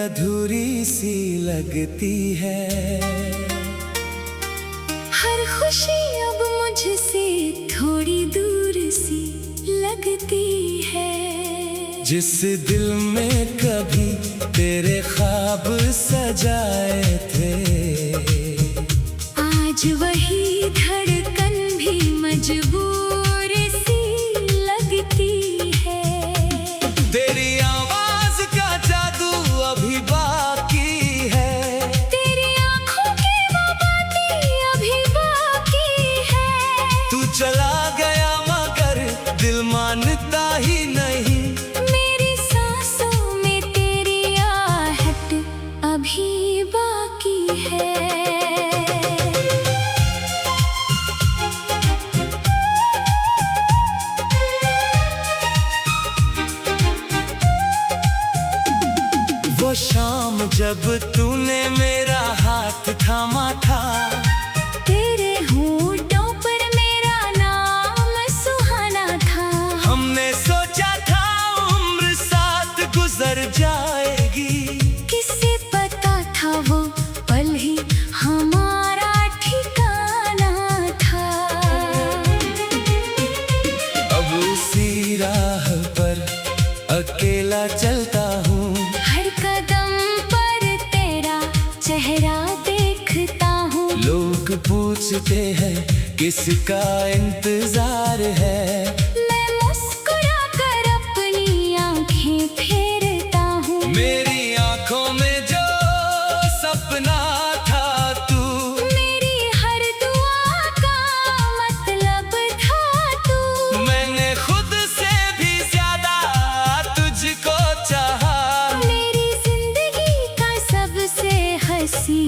अधूरी सी लगती है। हर खुशी अब मुझसे थोड़ी दूर सी लगती है। जिस दिल में कभी तेरे ख्वाब सजाए थे, आज वही धड़कन भी मजबूर सी लगती है। तेरी आवाज का जादू अभी बाकी है, तेरी आंखों की वो बातें अभी बाकी है। तू चला गया मगर दिल मानता ही नहीं। मेरी सांसों में तेरी आहट अभी बाकी है। वो शाम जब तूने मेरा हाथ थामा था, तेरे होठों पर मेरा नाम सुहाना था। हमने सोचा था उम्र साथ गुजर जाएगी। किसे पता था वो पल ही हमारा ठिकाना था। अब उसी राह पर अकेला चलता हूँ, हर कदम पर तेरा चेहरा देखता हूँ। लोग पूछते हैं किसका इंतजार है। मैं मुस्कुरा कर अपनी आंखें फेरता हूँ। मेरी आंखों में जो सपना था तू, मेरी हर दुआ का मतलब था तू। मैंने खुद से भी ज्यादा तुझको चाहा। मेरी जिंदगी का सबसे हंसी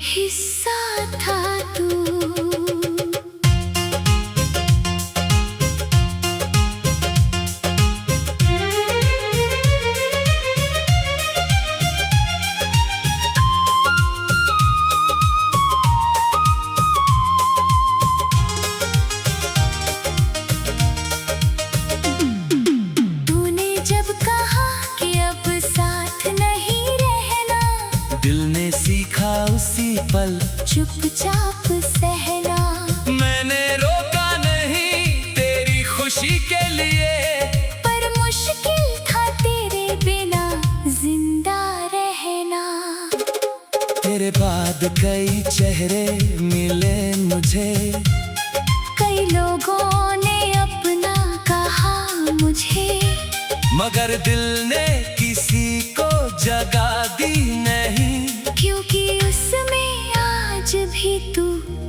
हिस्सा था तू। तूने जब कहा कि अब साथ नहीं रहना, दिल ने सीखा उसी पल चुपचाप सहना। मैंने रोका नहीं तेरी खुशी के लिए, पर मुश्किल था तेरे बिना जिंदा रहना। तेरे बाद कई चेहरे मिले मुझे, कई लोगों ने अपना कहा मुझे, मगर दिल ने किसी को जगह दी नहीं। क्योंकि उसमें आज भी तू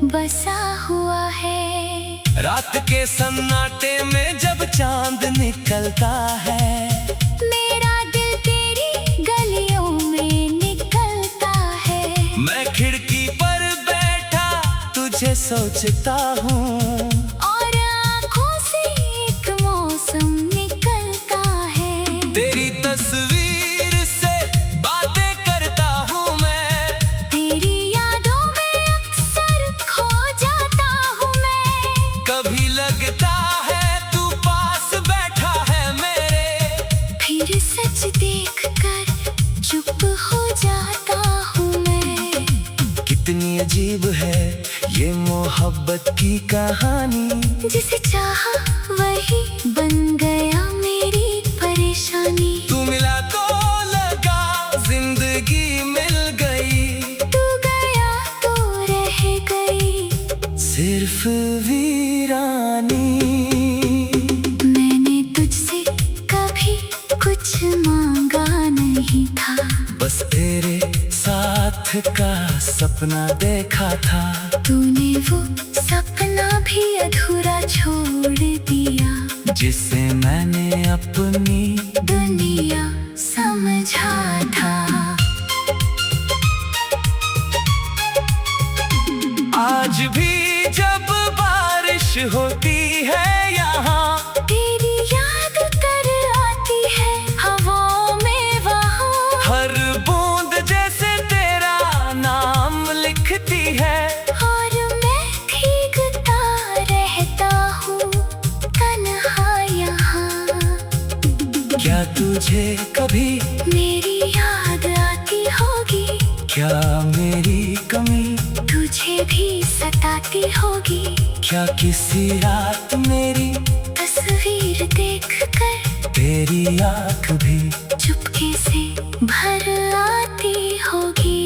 बसा हुआ है। रात के सन्नाटे में जब चांद निकलता है, मेरा दिल तेरी गलियों में निकलता है। मैं खिड़की पर बैठा तुझे सोचता हूँ, और आँखों से एक मौसम निकलता है। तेरी तस्वीर से बातें करता हूँ मैं, तेरी यादों में अक्सर खो जाता हूँ मैं। कभी लगता है तू पास बैठा है मेरे, फिर सच देखकर चुप हो जाता हूँ मैं। कितनी अजीब है ये मोहब्बत की कहानी। जिसे चाहा वही बन गया मेरी परेशानी। तू मिला तो लगा जिंदगी मिल गई, तू गया तो रह गई सिर्फ वीरानी। मैंने तुझसे कभी कुछ मांगा नहीं था, बस तेरे साथ का सपना देखा था। तूने वो सपना भी अधूरा छोड़ दिया, जिसे मैंने अपनी दुनिया समझा था। आज भी जब बारिश होती है यहाँ, तेरी याद कर आती है हवाओं में वहाँ। हर बूंद जैसे तेरा नाम लिखती है। और मैं भीगता रहता हूँ तन्हा यहाँ। क्या तुझे कभी मेरी याद क्या मेरी कमी तुझे भी सताती होगी? क्या किसी रात मेरी तस्वीर देखकर तेरी आँख भी चुपके से भर आती होगी।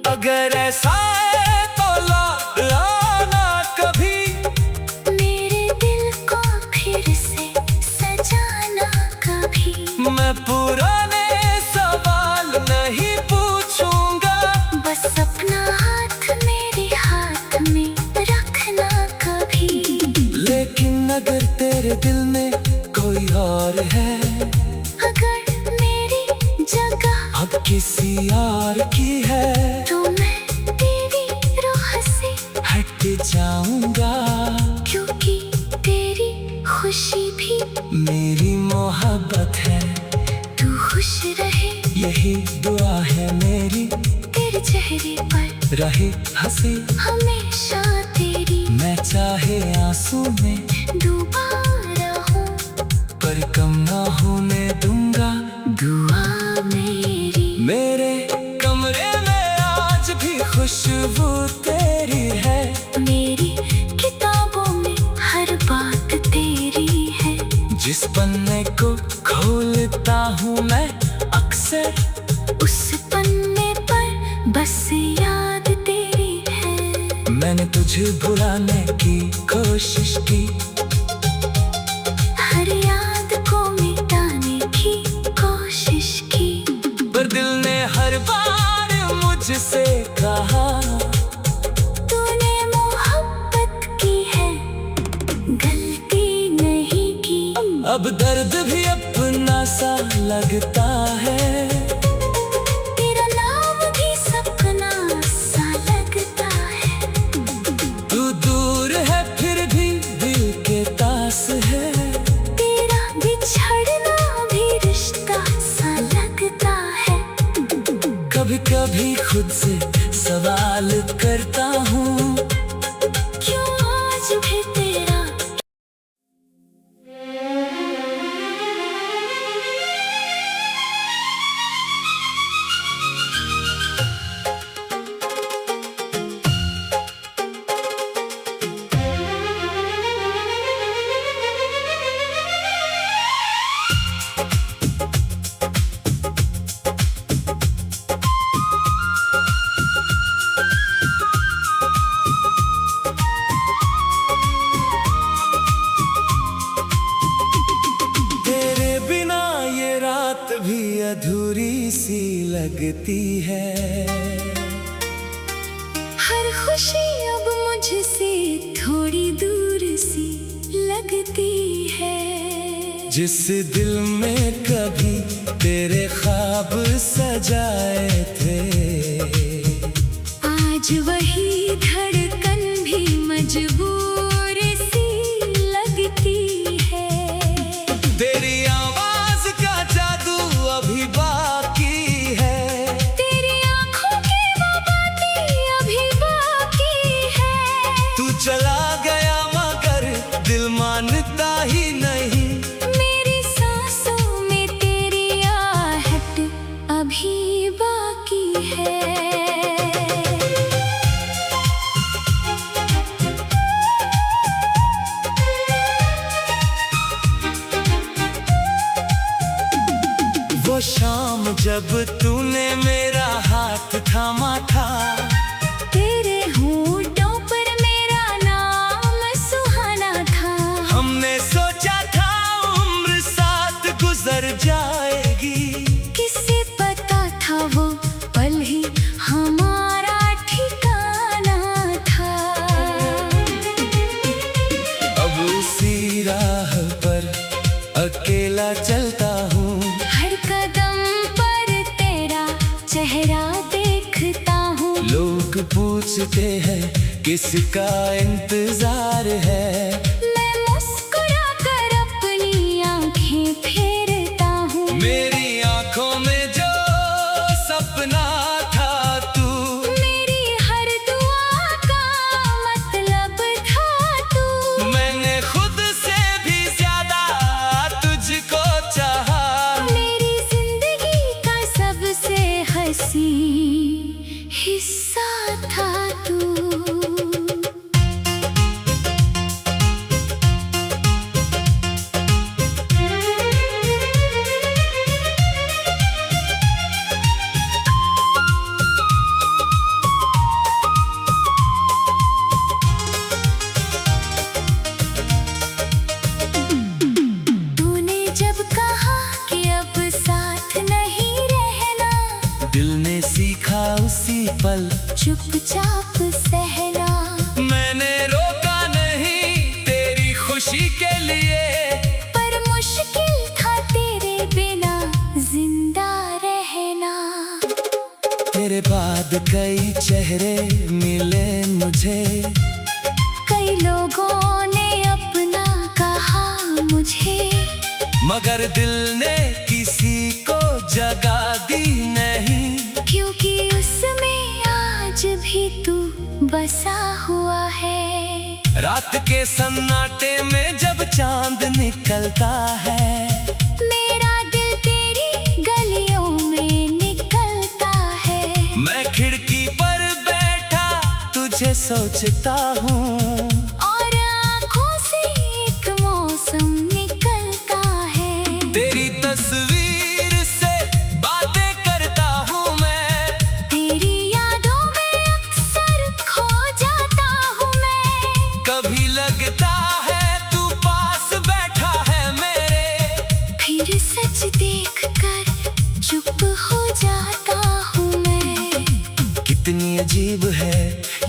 अगर ऐसा है तो लौट आना कभी, मेरे दिल को फिर से सजाना कभी। मैं पुराने सवाल नहीं पूछूंगा, बस अपना हाथ मेरे हाथ में रखना कभी। लेकिन अगर तेरे दिल में कोई और है, अगर मेरी जगह अब किसी और की है, तो मैं तेरी रूह से हट जाऊंगा। क्योंकि तेरी खुशी भी मेरी मोहब्बत है, तू खुश रहे यही दुआ है मेरी। तेरे चेहरे पर रहे हंसी हमेशा तेरी, मैं चाहे आंसू में डूबा रहूं पर कम ना होने दूंगा। दुआ मेरी। मेरे कमरे में आज भी खुशबू तेरी है, मेरी किताबों में हर बात तेरी है। जिस पन्ने को खोलता हूँ मैं अक्सर, उस पन्ने पर बस याद तेरी है। मैंने तुझे भुलाने की कोशिश की, हर याद को मिटाने की कोशिश की, पर दिल ने हर बार मुझसे कहा तूने मोहब्बत की है, गलती नहीं की। अब दर्द भी अपना सा लगता है, तेरा नाम भी सपना सा लगता है। तू दूर है फिर भी दिल के पास है, तेरा बिछड़ना भी रिश्ता सा लगता है। कभी कभी खुद से सवाल करता हूँ, क्यों आज भी तेरा तेरे बिना ये रात भी अधूरी सी लगती है। हर खुशी अब मुझसे थोड़ी दूर सी लगती है। जिस दिल में कभी तेरे ख्वाब सजाए थे, आज वही धड़कन भी मजबूर सी लगती है। तेरी आवाज का जादू अभी बाकी है, तेरी आंखों की वो बातें अभी बाकी है। तू चला गया मगर दिल मानता ही नहीं। मेरी सांसों में तेरी आहट अभी बाकी है। वो शाम जब तूने मेरा हाथ थामा था, तेरे होठों पर मेरा नाम सुहाना था। हमने सोचा था उम्र साथ गुजर जाएगी, किसे पता था वो पल ही हमारा ठिकाना था। अब उसी राह पर अकेला चलता हूँ, हर कदम पर तेरा चेहरा देखता हूँ। लोग पूछते हैं किसका इंतजार है, मैं मुस्कुरा कर अपनी आंखें फेरता हूँ। मेरी आंखों में जो सपना था तू, मेरी हर दुआ का मतलब था तू। मैंने खुद से भी ज्यादा तुझको चाहा। मेरी जिंदगी का सबसे हसीन खुशी के लिए। पर मुश्किल था तेरे बिना जिंदा रहना। तेरे बाद कई चेहरे मिले मुझे, कई लोगों ने अपना कहा मुझे, मगर दिल ने किसी को जगह दी नहीं। क्योंकि उसमें आज भी तू बसा हुआ है। रात के सन्नाटे में जब चांद निकलता है, मेरा दिल तेरी गलियों में निकलता है। मैं खिड़की पर बैठा तुझे सोचता हूँ, और आँखों से एक मौसम निकलता है। तेरी तस्वीर से बातें करता हूँ मैं, तेरी यादों में अक्सर खो जाता हूँ मैं। कभी लगता है तू पास बैठा है मेरे, फिर सच देख कर चुप हो जाता हूँ मैं। कितनी अजीब है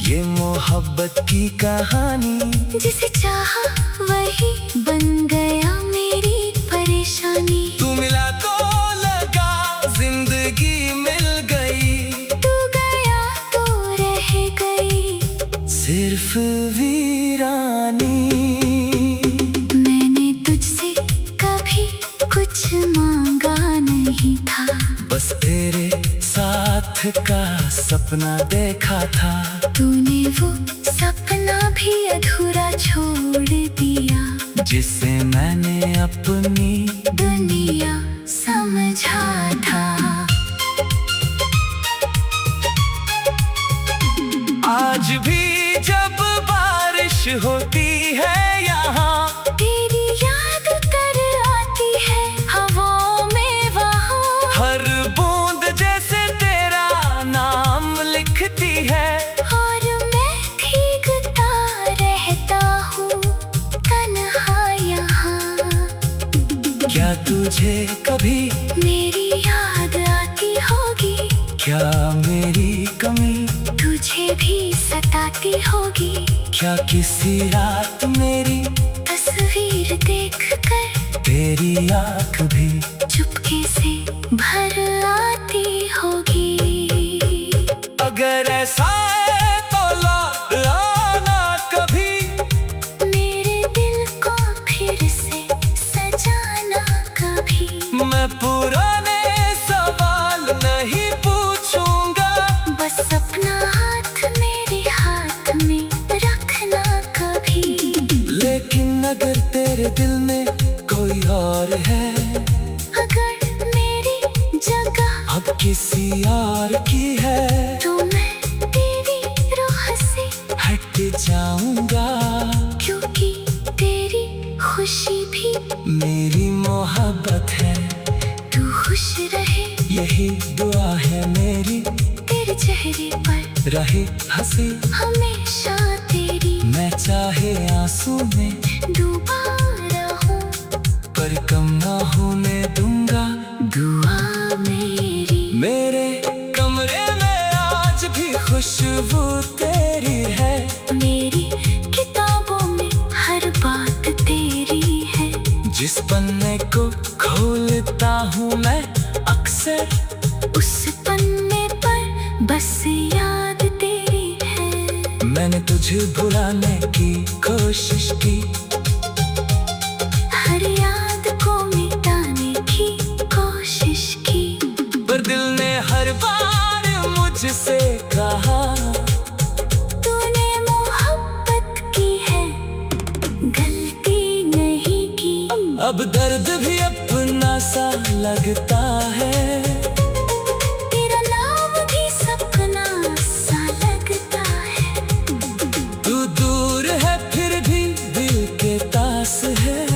ये मोहब्बत की कहानी, जिसे चाहा वही बन गया मेरी परेशानी। तू मिला तो लगा जिंदगी मिल गई, तू गया तो रह गई सिर्फ वीरानी। मैंने तुझसे कभी कुछ मांगा नहीं था, बस तेरे साथ का सपना देखा था। तूने वो सपना भी अधूरा छोड़ दिया, जिसे मैंने अपनी दुनिया समझा था। आज भी जब बारिश होती है यहाँ, तेरी याद कर आती है हवाओं में वहाँ। हर बूंद जैसे तेरा नाम लिखती है, और मैं भीगता रहता हूँ तन्हा यहाँ। क्या तुझे कभी मेरी याद आती होगी, क्या मेरी कमी, तुझे भी सताती होगी। क्या किसी रात मेरी तस्वीर देख कर तेरी आँख भी चुपके से भर आती होगी। अगर ऐसा है तो लौट आना कभी, मेरे दिल को फिर से सजाना कभी। मैं पुराने सवाल नहीं पूछूंगा, बस अपना हाथ मेरे हाथ में रखना कभी। लेकिन अगर तेरे दिल में कोई और है, अगर मेरी जगह अब किसी और की है, तो मैं तेरी रूह से हट जाऊंगा। क्योंकि तेरी खुशी भी मेरी मोहब्बत है, तू खुश रहे यही दुआ है मेरी। तेरे चेहरे पर रहे हंसी हमेशा तेरी, मैं चाहे आंसू में डूबा रहूं पर कम ना होने दूंगा दुआ मेरी। मेरे कमरे में आज भी खुशबू तेरी है, मेरी किताबों में हर बात तेरी है। जिस पन्ने को खोलता हूँ मैं अक्सर, उस पन्ने पर बस याद तेरी है। मैंने तुझे भुलाने की कोशिश की, हर याद को मिटाने की कोशिश की, पर दिल ने हर बार मुझसे कहा, तूने मोहब्बत की है गलती नहीं की। अब दर्द भी अपना सा लगता है, तेरा नाम भी सपना सा लगता है। तू दूर है फिर भी दिल के पास है,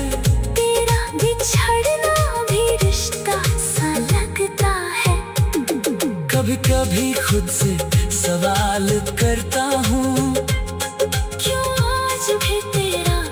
तेरा बिछड़ना भी रिश्ता सा लगता है। कभी कभी खुद से सवाल करता हूँ, क्यों आज भी तेरा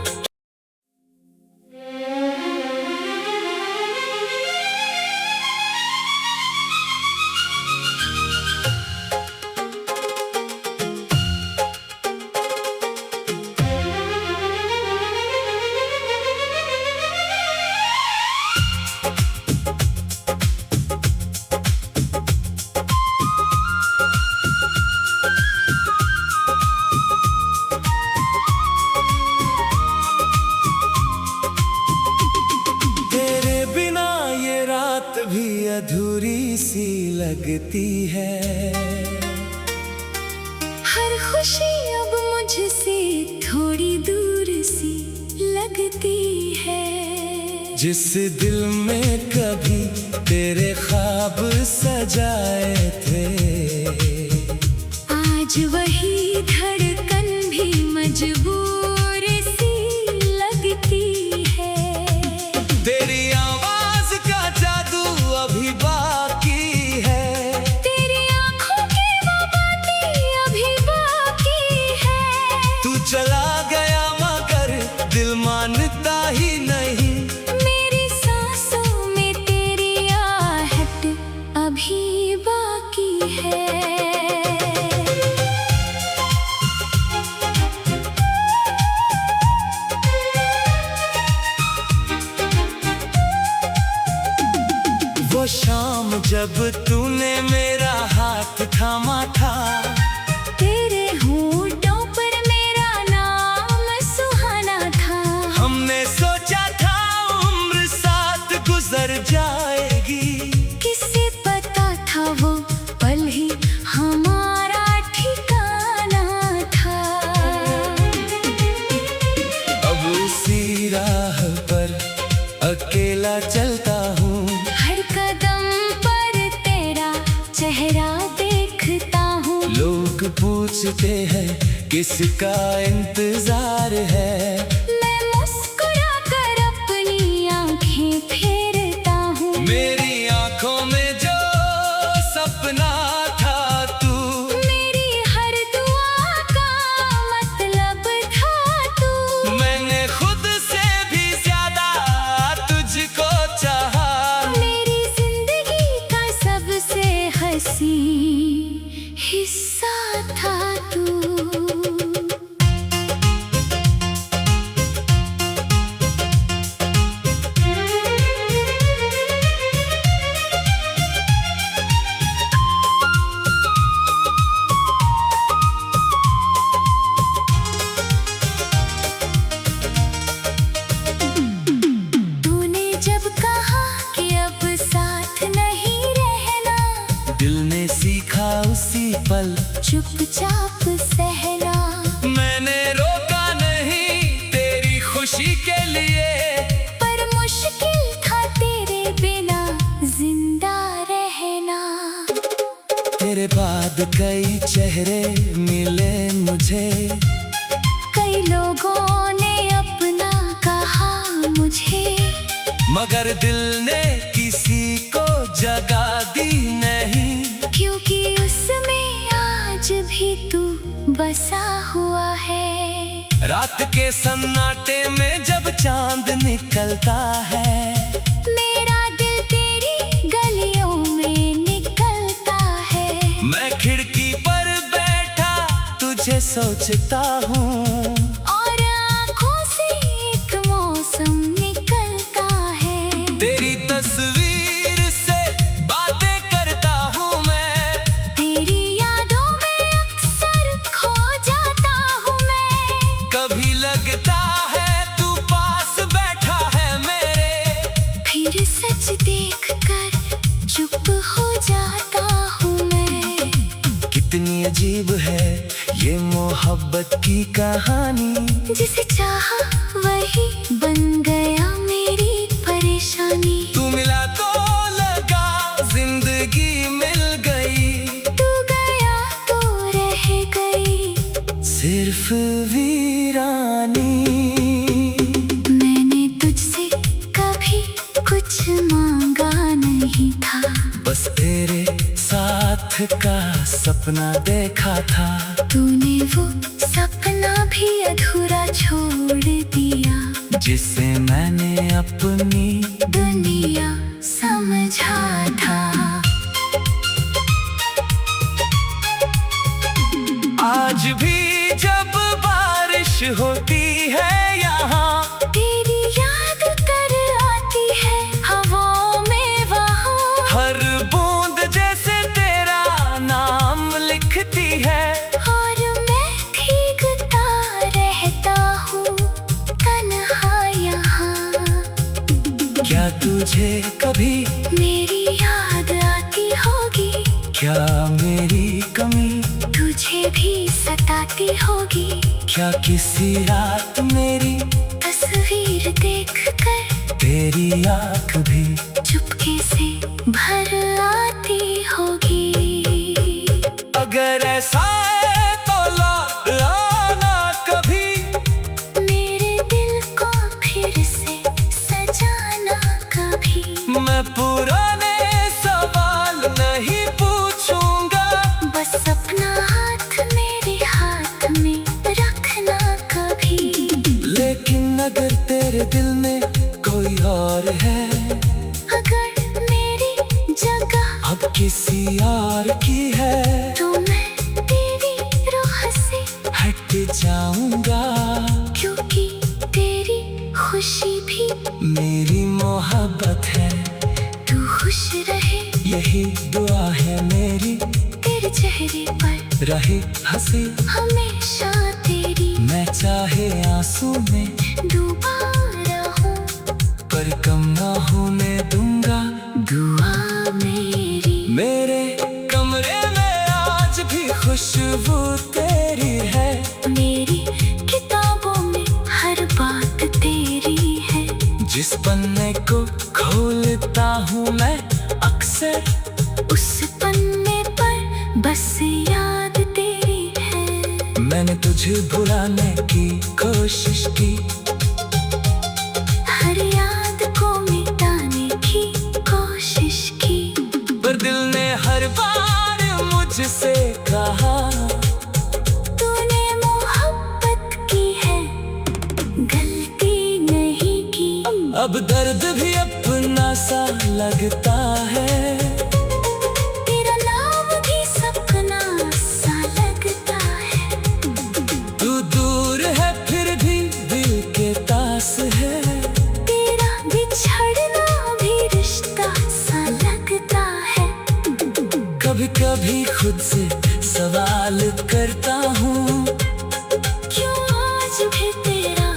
अधूरी सी लगती है। हर खुशी अब मुझसे थोड़ी दूर सी लगती है। जिस दिल में कभी तेरे ख्वाब सजाए थे, आज वही धड़कन भी मजबूर सी लगती है। तेरी आवाज का जादू अभी बाकी है, तेरी आंखों की वो बातें अभी बाकी है। तू चला गया मगर दिल मानता ही नहीं। मेरी सांसों में तेरी आहट अभी बाकी है। वो शाम जब तूने मेरा हाथ थामा था, तेरे होठों पर मेरा नाम सुहाना था। हमने सोचा था उम्र साथ गुजर जाएगी। किसे पता था वो पल ही हमारा ठिकाना था। अब उसी राह पर अकेला चलता हूँ, हर कदम पर तेरा चेहरा देखता हूँ। लोग पूछते हैं किसका इंतजार है। मैं मुस्कुरा कर अपनी आंखें फेरता हूँ। मेरी आंखों में जो सपना था तू, मेरी हर दुआ का मतलब था तू। मैंने खुद से भी ज्यादा तुझको चाहा। मेरी जिंदगी का सबसे हंसी हिस्सा था तू। तूने जब कहा कि अब साथ नहीं रहना, दिल ने सीखा उसी पल चुपचाप सहना। मैंने रोका नहीं तेरी खुशी के लिए, पर मुश्किल था तेरे बिना जिंदा रहना। तेरे बाद कई चेहरे मिले मुझे, कई लोगों ने अपना कहा मुझे, मगर दिल ने किसी को जगा दी नहीं। क्योंकि उसमें आज भी तू बसा हुआ है। रात के सन्नाटे में जब चांद निकलता है, मेरा दिल तेरी गलियों में निकलता है। मैं खिड़की पर बैठा तुझे सोचता हूँ, और आँखों से एक मौसम निकलता है। तेरी तस्वीर से बातें करता हूँ मैं, तेरी यादों में अक्सर खो जाता हूँ मैं। कभी लगता है तू पास बैठा है मेरे, फिर सच देखकर चुप हो जाता हूँ मैं। कितनी अजीब है ये मोहब्बत की कहानी, जिसे चाहा वही बन गया मेरी परेशानी। तू मिला तो लगा जिंदगी मिल गई, तू गया तो रह गई सिर्फ वीरानी। मैंने तुझसे कभी कुछ मांगा नहीं था, बस तेरे साथ का सपना देखा था। तूने वो सपना भी अधूरा छोड़ दिया, जिसे मैंने अपनी दुनिया समझा था। आज भी जब बारिश होती है यहाँ, तेरी याद कर आती है हवाओं में वहाँ। हर बूंद जैसे तेरा नाम लिखती है, और मैं भीगता रहता हूँ तन्हा यहाँ। क्या तुझे कभी मेरी याद आती होगी? क्या मेरी कमी तुझे भी सताती होगी? क्या किसी रात मेरी तस्वीर देखकर तेरी आँख भी चुपके से भर आती होगी? अगर ऐसा है तो लौट आना कभी, मेरे दिल को फिर से सजाना कभी। मैं पुराने सवाल नहीं पूछूंगा, बस अपना हाथ मेरे हाथ में रखना कभी। लेकिन अगर तेरे दिल में कोई और है, अगर मेरी जगह अब किसी और की है, तो मैं तेरी रूह से हट जाऊंगा। क्योंकि तेरी खुशी भी मेरी मोहब्बत है, तू खुश रहे यही दुआ है मेरी। तेरे चेहरे पर रहे हंसी हमेशा तेरी, मैं चाहे आंसू में डूबा रहूं पर कम ना होने दूंगा। दुआ मेरी। मेरे कमरे में आज भी खुशबू तेरी है, मेरी किताबों में हर बात तेरी है। जिस पन्ने को खोलता हूँ मैं अक्सर, उस पन्ने पर बस याद तेरी है। मैंने तुझे भुलाने की कोशिश की, हर याद को मिटाने की कोशिश की, पर दिल ने हर बार मुझसे कहा तूने मोहब्बत की है, गलती नहीं की। अब दर्द भी अपना सा लगता है, तेरा नाम भी सपना सा लगता है। तू दूर है फिर भी दिल के पास है, तेरा बिछड़ना भी रिश्ता सा लगता है। कभी कभी खुद से सवाल करता हूँ, क्यों आज भी तेरा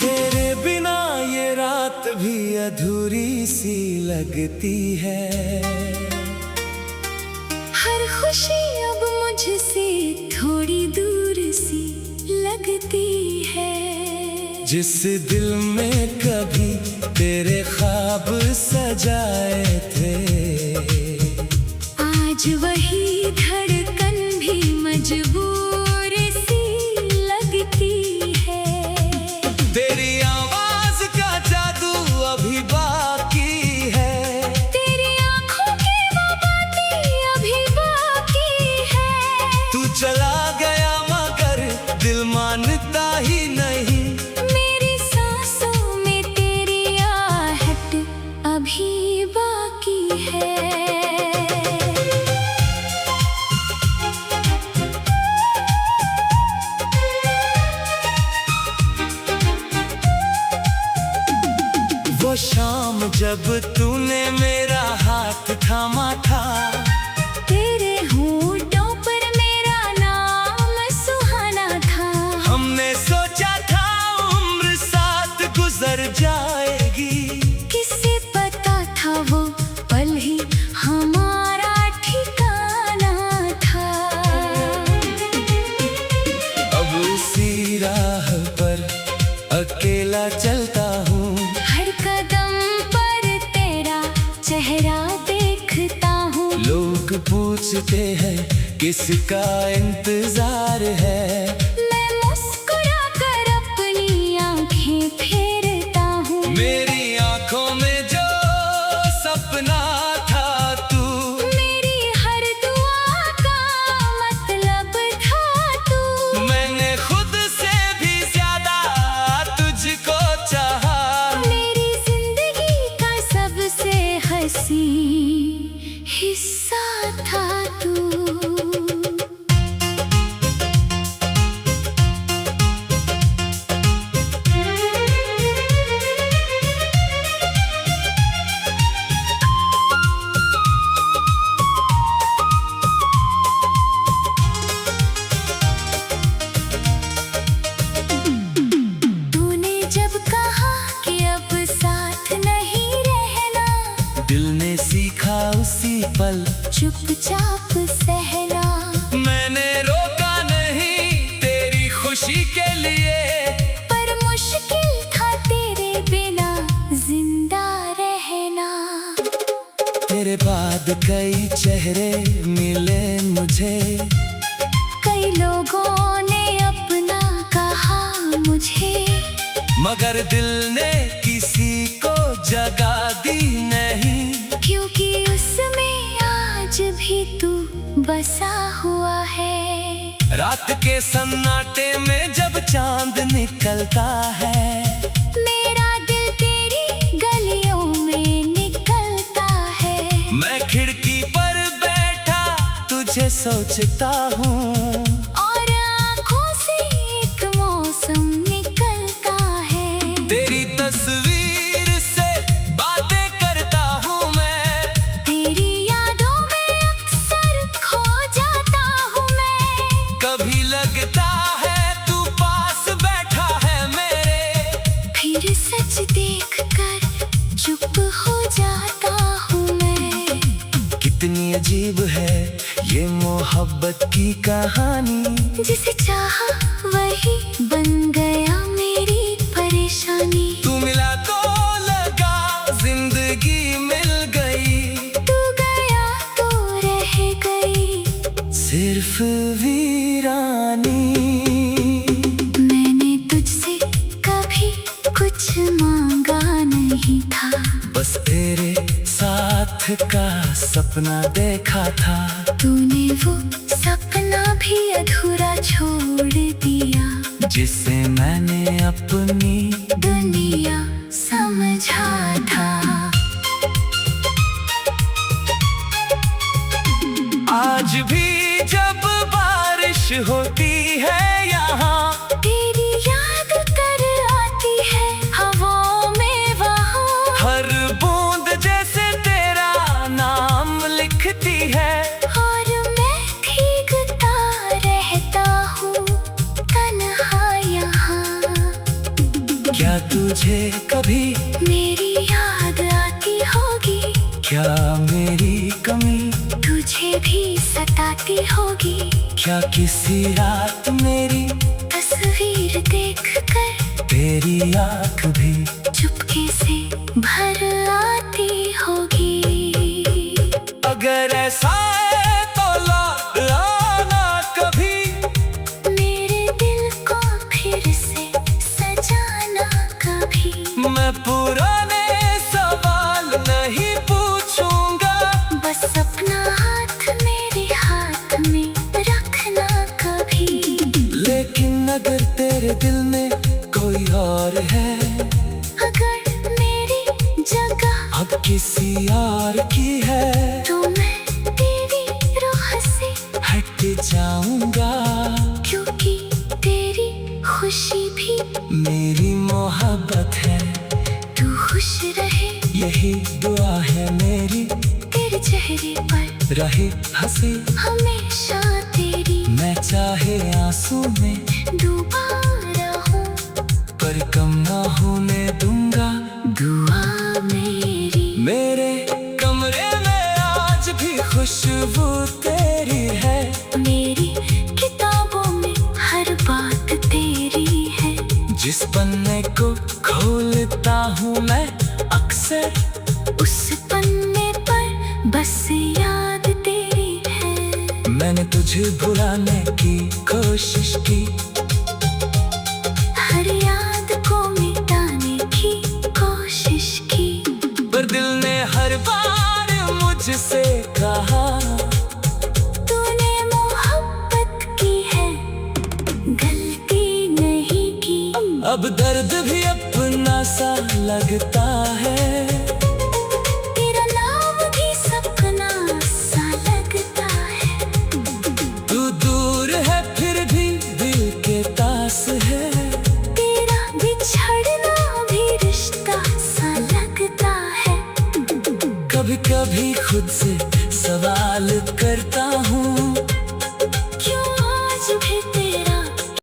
तेरे बिना ये रात भी अधूरी सी लगती है। हर खुशी अब मुझसे थोड़ी दूर सी लगती है। जिस दिल में कभी तेरे ख्वाब सजाए थे, आज वही धड़कन भी मजबूर सी लगती है। तेरी आवाज का जादू अभी बाकी है, तेरी आंखों की वो बातें अभी बाकी है। तू चला गया मगर दिल मानता ही नहीं। मेरी सांसों में तेरी आहट अभी बाकी है। वो शाम जब तूने मेरा हाथ थामा था, तेरे होठों पर मेरा नाम सुहाना था। हमने सोचा था उम्र साथ गुजर जाएगी, किसे पता था वो पल ही हमारा ठिकाना था। अब उसी राह पर अकेला चलता हूँ, हर कदम पर तेरा चेहरा देखता हूँ। लोग पूछते हैं किसका इंतजार है, मैं मुस्कुरा कर अपनी आंखें फेरता हूँ। मेरी आंखों में जो सपना था तू, मेरी हर दुआ का मतलब था तू। मैंने खुद से भी ज्यादा तुझको अब कई चेहरे मिले मुझे, कई लोगों ने अपना कहा मुझे, मगर दिल ने किसी को जगा दी नहीं। क्योंकि उसमें आज भी तू बसा हुआ है। रात के सन्नाटे में जब चांद निकलता है, मेरा दिल तेरी गलियों में निकलता है। मैं खिड़की पर बैठा तुझे सोचता हूँ, और आँखों से एक मौसम निकलता है। तेरी तस्वीर से बातें करता हूँ मैं, तेरी यादों में अक्सर खो जाता हूँ मैं। कभी लगता है तू पास बैठा है मेरे, फिर सच देखकर चुप हो जाता हूँ मैं। कितनी अजीब है ये मोहब्बत की कहानी, जिसे चाहा वही बन गया मेरी परेशानी। तू मिला तो लगा जिंदगी मिल गई, तू गया तो रह गई सिर्फ वीरानी। मैंने तुझसे कभी कुछ मांगा नहीं था, बस तेरे साथ का सपना देखा था। तूने वो सपना भी अधूरा छोड़ दिया, जिसे मैंने अपनी दुनिया समझा था। आज भी जब बारिश होती है यहाँ, तेरी याद कर आती है हवाओं में वहाँ। हर बूंद जैसे तेरा नाम लिखती है, और मैं भीगता रहता हूँ तन्हा यहाँ। क्या तुझे कभी मेरी याद आती होगी, क्या मेरी कमी, तुझे भी सताती होगी। क्या किसी रात मेरी तस्वीर देखकर तेरी आँख भी चुपके से भर आती होगी। अगर ऐसा है तो लौट आना कभी, मेरे दिल को फिर से सजाना कभी। मैं पुराने सवाल नहीं पूछूंगा, बस अपना हाथ मेरे हाथ में रखना कभी। लेकिन अगर तेरे दिल में कोई और है, अगर मेरी जगह अब किसी और की है, तो मैं तेरी रूह से हट जाऊंगा। क्योंकि तेरी खुशी भी मेरी मोहब्बत है, तू खुश रहे यही दुआ है मेरी। तेरे चेहरे पर रहे हंसी हमेशा तेरी, मैं चाहे आंसू में डूबा रहूं पर कम ना होने दूंगा। दुआ मेरी। मेरे कमरे में आज भी खुशबू तेरी है, मेरी किताबों में हर बात तेरी है। जिस पन्ने को खोलता हूँ मैं अक्सर, उस पन्ने पर बस याद तेरी है। मैंने तुझे भुलाने की कोशिश की, हर याद को मिटाने की कोशिश की, पर दिल ने हर बार मुझसे कहा, तूने मोहब्बत की है गलती नहीं की। अब दर्द भी अपना सा लगता है।